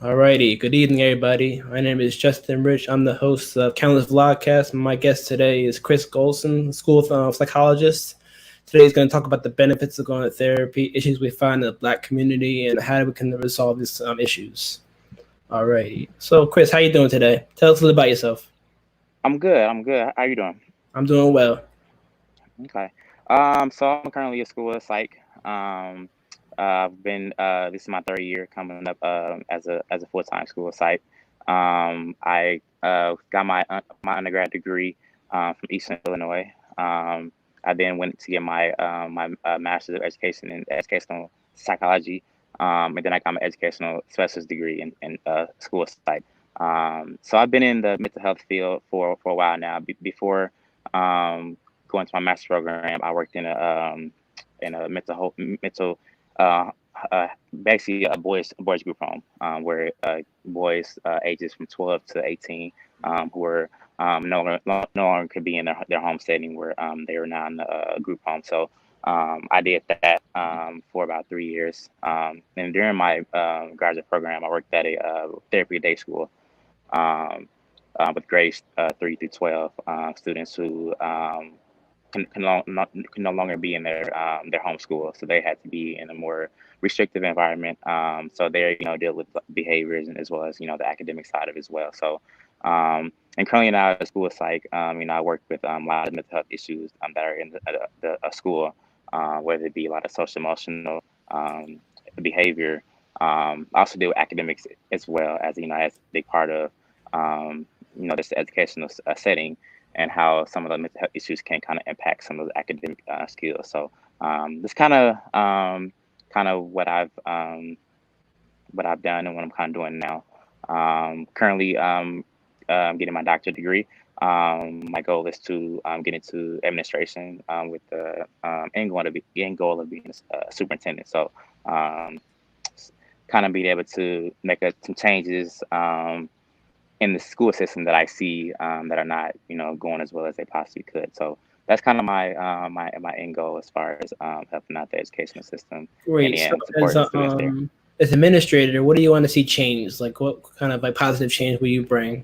Alrighty, good evening, everybody. My name is Justin Rich. I'm the host of Countless Vlogcast. My guest today is Chris Golson, school psychologist. Today he's going to talk about the benefits of going to therapy, issues we find in the Black community, and how we can resolve these issues. Alrighty. So, Chris, how you doing today? Tell us a little about yourself. I'm good. I'm good. How you doing? I'm doing well. Okay. So I'm currently a school psych. I've been this is my third year coming up as a full-time school psych. I got my undergrad degree from Eastern Illinois. I then went to get my master's of education in educational psychology, and then I got my educational specialist degree in school psych. So I've been in the mental health field for a while now. Before um, going to my master's program, I worked in a mental uh, basically a boys group home where boys ages from 12 to 18 who were no longer could be in their home setting where they were now in the group home. So I did that for about 3 years. And during my graduate program, I worked at a therapy day school um, with grades 3 through 12 students who can no longer be in their home school, so they had to be in a more restrictive environment. So they deal with behaviors and as well as the academic side of it as well. So and currently now at school psych, I work with a lot of mental health issues that are in the school, whether it be a lot of social emotional behavior. I also deal with academics as well as as a big part of this educational setting and how some of the mental health issues can kind of impact some of the academic skills. So that's kind of what I've done and what I'm kind of doing now. Currently, getting my doctorate degree. My goal is to get into administration with the end goal of being a superintendent. So um, kind of being able to make some changes in the school system that I see that are not, going as well as they possibly could. So that's kind of my end goal as far as helping out the educational system and Great. So, then supporting the students there. as administrator, what do you want to see changed? Like, what kind of positive change will you bring?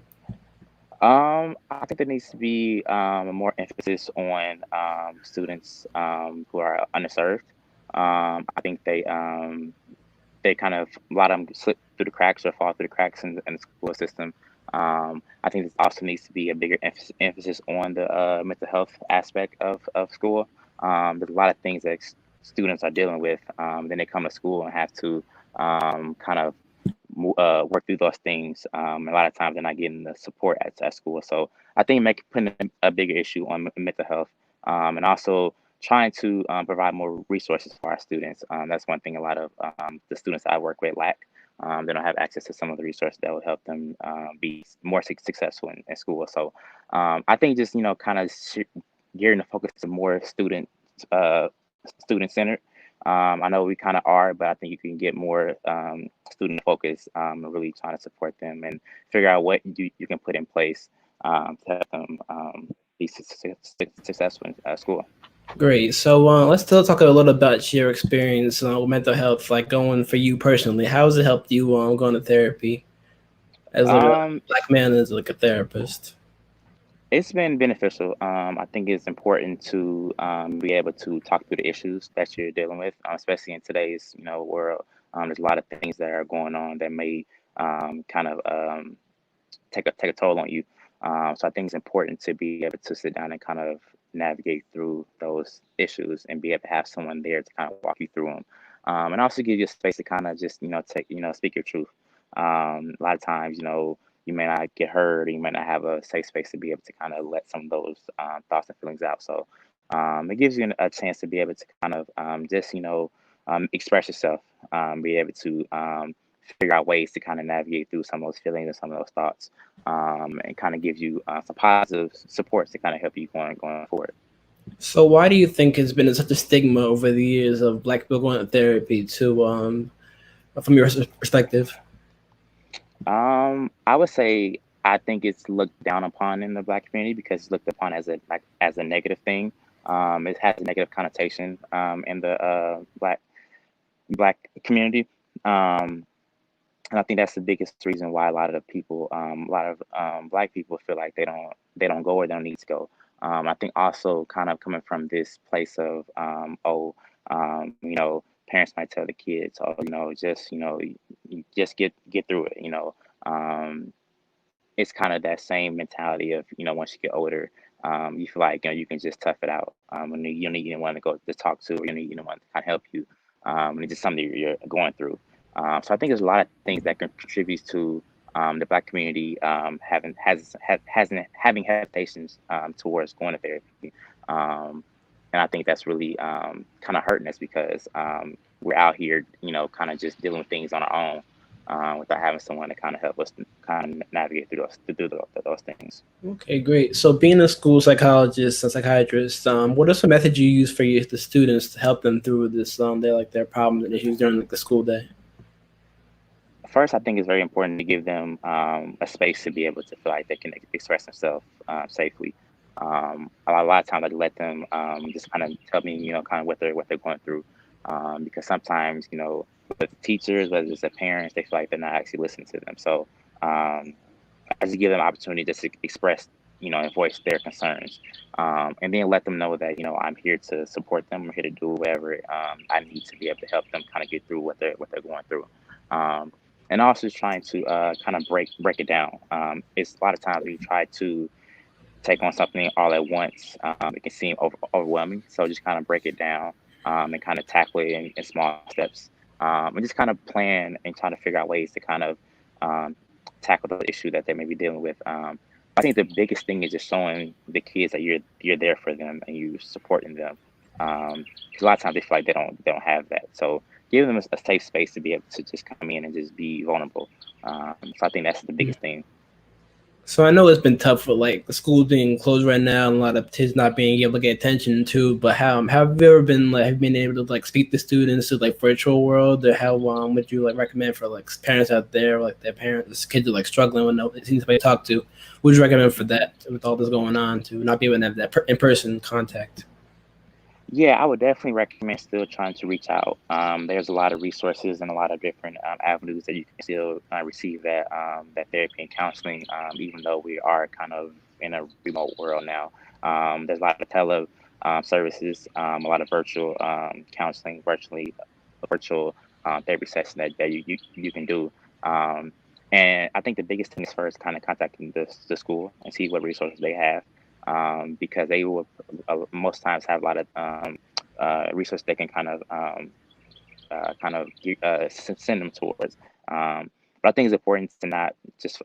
I think there needs to be more emphasis on students who are underserved. I think they kind of a lot of them slip through the cracks or fall through the cracks in the school system. I think there also needs to be a bigger emphasis on the mental health aspect of school. There's a lot of things that students are dealing with. Then they come to school and have to kind of work through those things. A lot of times they're not getting the support at school. So I think putting a bigger issue on mental health and also trying to provide more resources for our students. That's one thing a lot of the students I work with lack. They don't have access to some of the resources that would help them be more successful in school. So I think just kind of gearing the focus to more uh, student centered. I know we kind of are, but I think you can get more student focus and really trying to support them and figure out what you can put in place to help them be successful in school. Great. So let's still talk a little about your experience with mental health, like going for you personally. How has it helped you going to therapy as like a Um, black man as like a therapist? it's been beneficial. I think it's important to be able to talk through the issues that you're dealing with, especially in today's world. There's a lot of things that are going on that may kind of take a toll on you. So I think it's important to be able to sit down and kind of navigate through those issues and be able to have someone there to kind of walk you through them, and also give you a space to kind of just take speak your truth. A lot of times, you may not get heard, or you might not have a safe space to be able to kind of let some of those thoughts and feelings out. So it gives you a chance to be able to kind of just express yourself, be able to figure out ways to kind of navigate through some of those feelings and some of those thoughts, and kind of gives you some positive supports to kind of help you going forward. So why do you think has been such a stigma over the years of black people going to therapy to from your perspective? I would say I think it's looked down upon in the Black community because it's looked upon as a negative thing. It has a negative connotation in the Black community. Um, And I think that's the biggest reason why a lot of people, a lot of Black people feel like they don't go where they don't need to go. I think also kind of coming from this place of parents might tell the kids, oh, just you just get through it. Um, it's kind of that same mentality of once you get older, you feel like you can just tough it out, and you don't need anyone to go to talk to, or you don't need anyone to kind of help you, and it's just something you're going through. So I think there's a lot of things that contributes to the Black community having hesitations towards going to therapy, um, and I think that's really kind of hurting us because we're out here, kind of just dealing with things on our own without having someone to kind of help us kind of navigate through those things. Okay, great. So being a school psychologist and psychiatrist, what are some methods you use for the students to help them through this their problems and issues during like the school day? First, I think it's very important to give them a space to be able to feel like they can express themselves safely. A lot of times, I let them just kind of tell me, kind of what they're going through, because sometimes, whether it's teachers, whether it's the parents, they feel like they're not actually listening to them. So um, I just give them opportunity just to express, and voice their concerns, and then let them know that I'm here to support them. I'm here to do whatever I need to be able to help them kind of get through what they're going through. Um, and also trying to kind of break it down. It's a lot of times when you try to take on something all at once, it can seem overwhelming. So just kind of break it down and kind of tackle it in small steps, and just kind of plan and try to figure out ways to kind of um, tackle the issue that they may be dealing with. I think the biggest thing is just showing the kids that you're there for them and you supporting them. 'Cause a lot of times they feel like they don't have that. So give them a safe space to be able to just come in and just be vulnerable. So I think that's the biggest thing. So I know it's been tough with like the schools being closed right now and a lot of kids not being able to get attention too. But how have you ever been like have you been able to like speak to students to like virtual world, or how would you like recommend for like parents out there like their parents kids are like struggling with no it seems somebody to talk to? What would you recommend for that with all this going on to not be able to have that in person contact? Yeah, I would definitely recommend still trying to reach out. There's a lot of resources and a lot of different avenues that you can still receive that therapy and counseling, even though we are kind of in a remote world now. There's a lot of services, a lot of virtual counseling, virtual therapy sessions that you can do. Um, and I think the biggest thing is first kind of contacting the school and see what resources they have, because they will most times have a lot of resources they can send them towards. But I think it's important to not just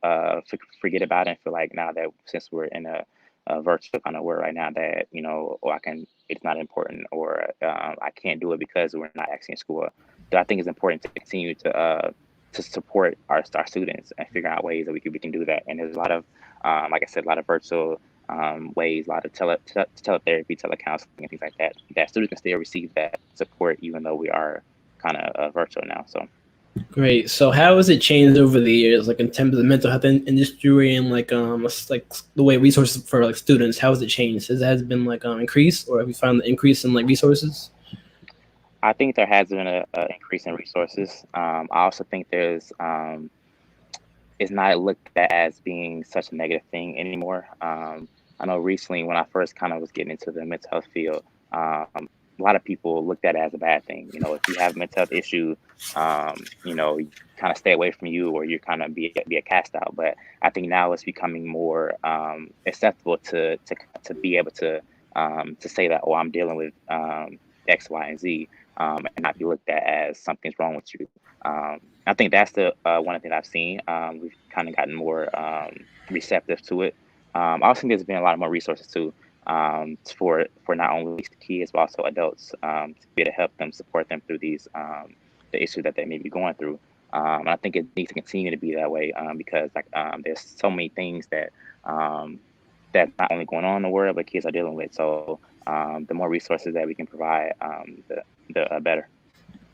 forget about it and feel like now that since we're in a virtual kind of world right now that or it's not important, or I can't do it because we're not actually in school. But I think it's important to continue to support our students and figure out ways that we can do that. And there's a lot of like I said, a lot of virtual ways, a lot of teletherapy, telecounseling, and things like that students can still receive that support even though we are kind of virtual now. So Great. So how has it changed over the years, like in terms of the mental health industry and like the way resources for like students? How has it changed? Has it been like increased, or have you found the increase in like resources? I think there has been a increase in resources. I also think it's not looked at as being such a negative thing anymore. I know recently when I first kind of was getting into the mental health field, a lot of people looked at it as a bad thing. If you have a mental health issue, you kind of stay away from you, or you kind of be a cast out. But I think now it's becoming more acceptable to be able to say that, oh, I'm dealing with X, Y, and Z, and not be looked at as something's wrong with you. I think that's the one thing I've seen. We've kind of gotten more receptive to it. I also think there's been a lot more resources too, for not only kids but also adults, to be able to help them, support them through the issues that they may be going through. And I think it needs to continue to be that way, because like there's so many things um, that's not only going on in the world but kids are dealing with. So the more resources that we can provide, the better.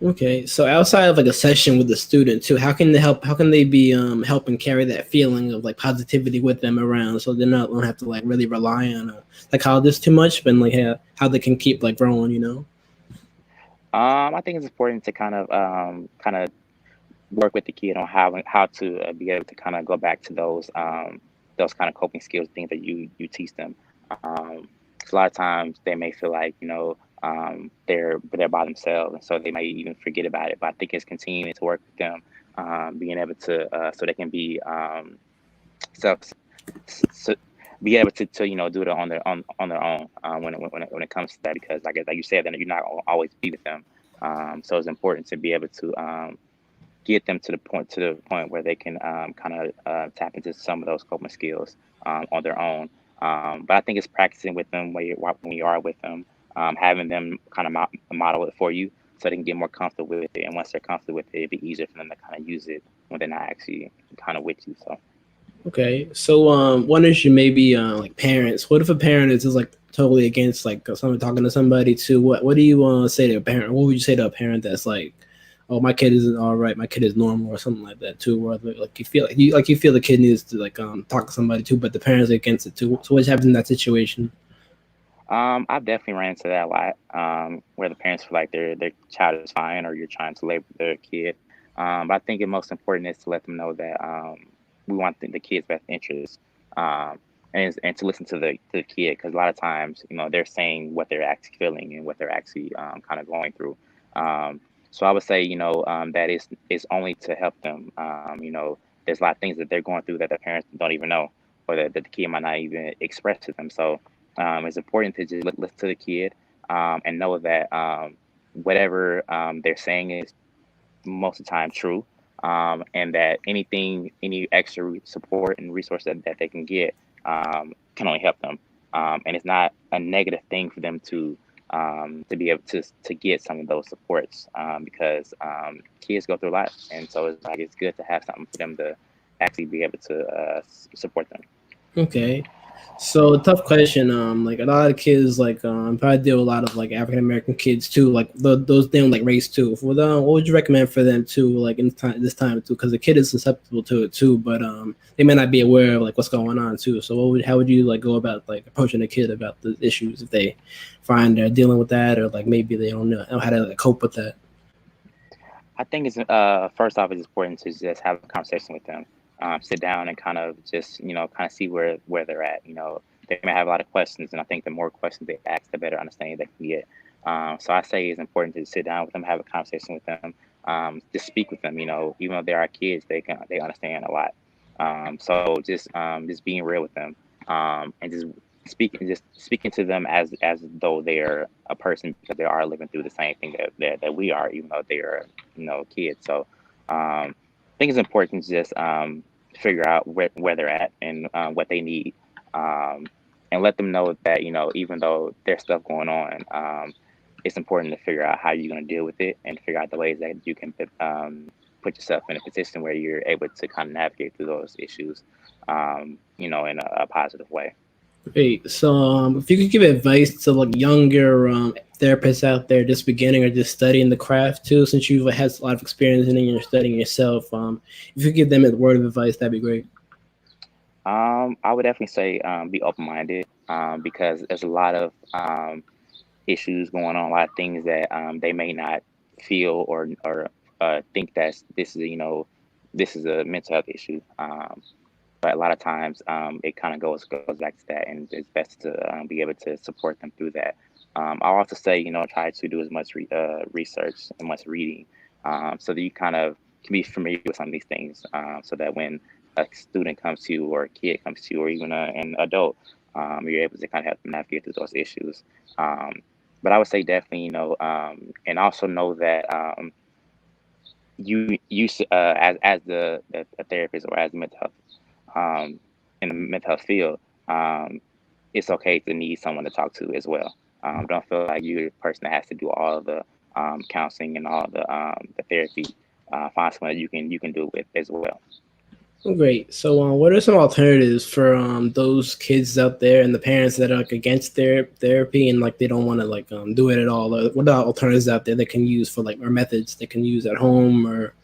Okay, so outside of like a session with the student too, how can they help? How can they be helping carry that feeling of like positivity with them around, so they don't have to like really rely on a psychologist too much, but like how they can keep like growing, I think it's important to kind of work with the kid on how to be able to kind of go back to those kind of coping skills, things that you teach them. 'Cause a lot of times they may feel like they're by themselves, and so they may even forget about it. But I think it's continuing to work with them, being able to so they can be self s- be able to do it on their own when it comes to that, because like you said, then you're not gonna always be with them. So it's important to be able to get them to the point where they can kind of tap into some of those coping skills on their own. But I think it's practicing with them when you are with them, having them kind of model it for you so they can get more comfortable with it. And once they're comfortable with it, it'd be easier for them to kind of use it when they're not actually kind of with you. So. Okay, so one issue maybe like parents. What if a parent is just like totally against like someone talking to somebody too? What do you say to a parent? What would you say to a parent that's like, oh, my kid isn't all right, my kid is normal or something like that too? Or like you feel the kid needs to like talk to somebody too, but the parents are against it too. So what happens in that situation? I've definitely ran into that a lot, where the parents feel like their child is fine, or you're trying to label their kid. But I think the most important is to let them know that we want the kid's best interest, um, and to listen to the kid, because a lot of times they're saying what they're actually feeling and what they're actually kind of going through. Um, so I would say that is only to help them. There's a lot of things that they're going through that the parents don't even know, or that the kid might not even express to them. So it's important to just listen to the kid, and know that whatever they're saying is most of the time true, and that any extra support and resource that they can get can only help them. And it's not a negative thing for them to be able to get some of those supports, because kids go through a lot, and so it's like it's good to have something for them to actually be able to support them. Okay. So tough question. Like a lot of kids, like probably deal with a lot of like African American kids too. Like those they don't like race too. What would you recommend for them too? Like in this time too, because the kid is susceptible to it too, but they may not be aware of like what's going on too. So how would you like go about like approaching a kid about the issues if they find they're dealing with that, or like maybe they don't know how to like, cope with that? I think it's first off, it's important to just have a conversation with them, sit down and kind of just kind of see where they're at. They may have a lot of questions, and I think the more questions they ask, the better understanding they can get. So I say it's important to sit down with them, have a conversation with them, just speak with them. Even though they are kids, they understand a lot. So just being real with them, and just speaking to them as though they're a person, because they are living through the same thing that we are, even though they are kids. So I think it's important to just figure out where they're at and what they need, um, and let them know that even though there's stuff going on, it's important to figure out how you're going to deal with it and figure out the ways that you can put yourself in a position where you're able to kind of navigate through those issues, in a positive way. Great. So, if you could give advice to like younger therapists out there just beginning or just studying the craft too, since you've had a lot of experience in it and you're studying yourself, if you could give them a word of advice, that'd be great. I would definitely say be open minded, because there's a lot of issues going on, a lot of things that they may not feel or think that this is a mental health issue. But a lot of times it kind of goes back to that, and it's best to be able to support them through that. I'll also say try to do as much research and much reading, so that you kind of can be familiar with some of these things, so that when a student comes to you, or a kid comes to you, or even an adult, you're able to kind of help them navigate through those issues. Um, but I would say definitely, and also know that as a therapist, or as a mental health, um, in the mental health field, um, it's okay to need someone to talk to as well. Don't feel like you're the person that has to do all of the counseling and all the therapy. Find someone that you can do it with as well. Great. So, what are some alternatives for those kids out there and the parents that are like against their therapy and like they don't want to like do it at all? Or what are alternatives out there they can use for like or methods they can use at home or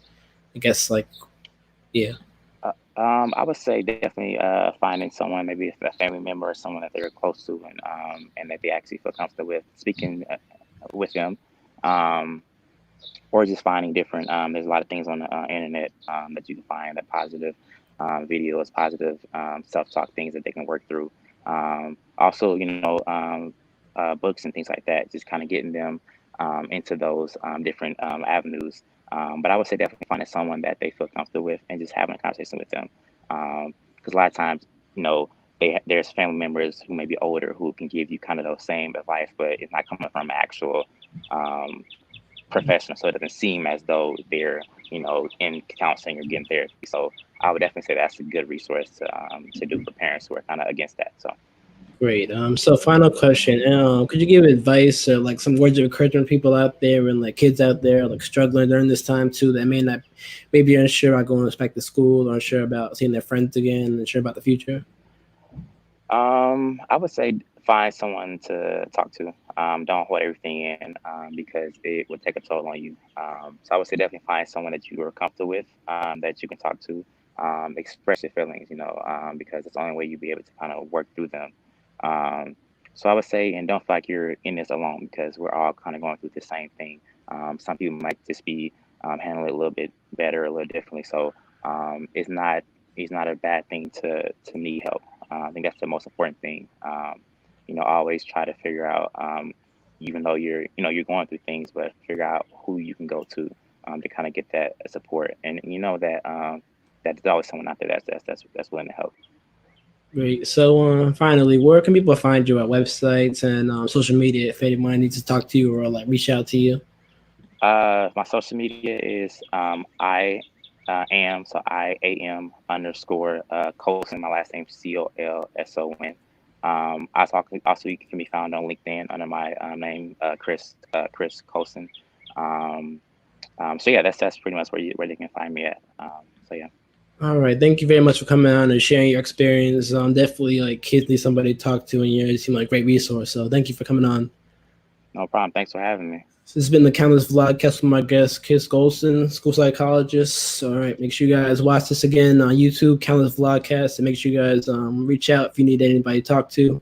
I guess like yeah. I would say definitely finding someone, maybe a family member or someone that they're close to, and that they actually feel comfortable with speaking with them. Um, or just finding different. There's a lot of things on the internet that you can find that positive videos, positive self-talk things that they can work through. Also, books and things like that. Just kind of getting them into those different avenues. But I would say definitely finding someone that they feel comfortable with and just having a conversation with them. Because a lot of times, you know, there's family members who may be older who can give you kind of those same advice, but it's not coming from an actual um, professional, so it doesn't seem as though they're in counseling or getting therapy. So I would definitely say that's a good resource to do for parents who are kind of against that. So Great. So final question. Could you give advice or like some words of encouragement to people out there and like kids out there like struggling during this time too that may not maybe unsure about going back to school or unsure about seeing their friends again, unsure about the future? I would say find someone to talk to. Don't hold everything in because it would take a toll on you. So I would say definitely find someone that you are comfortable with, that you can talk to, express your feelings, because it's the only way you'll be able to kind of work through them. Um, so I would say, and don't feel like you're in this alone because we're all kind of going through the same thing. Some people might just be handling it a little bit better, a little differently. So it's not a bad thing to need help. I think that's the most important thing. Always try to figure out, even though you're going through things, but figure out who you can go to kind of get that support, and that there's always someone out there that's willing to help. Great. So finally, where can people find you at websites and social media if anyone needs to talk to you or like reach out to you? My social media is I am underscore Colson. My last name Colson. Also you can be found on LinkedIn under my name Chris Colson. Um, so yeah, that's pretty much where they can find me at. So yeah, All right. Thank you very much for coming on and sharing your experience. Definitely like kids need somebody to talk to and you seem like a great resource. So thank you for coming on. no problem. Thanks for having me. So this has been the Countless Vlogcast with my guest, Chris Golson, school psychologist. All right, make sure you guys watch this again on YouTube, Countless Vlogcast, and make sure you guys reach out if you need anybody to talk to.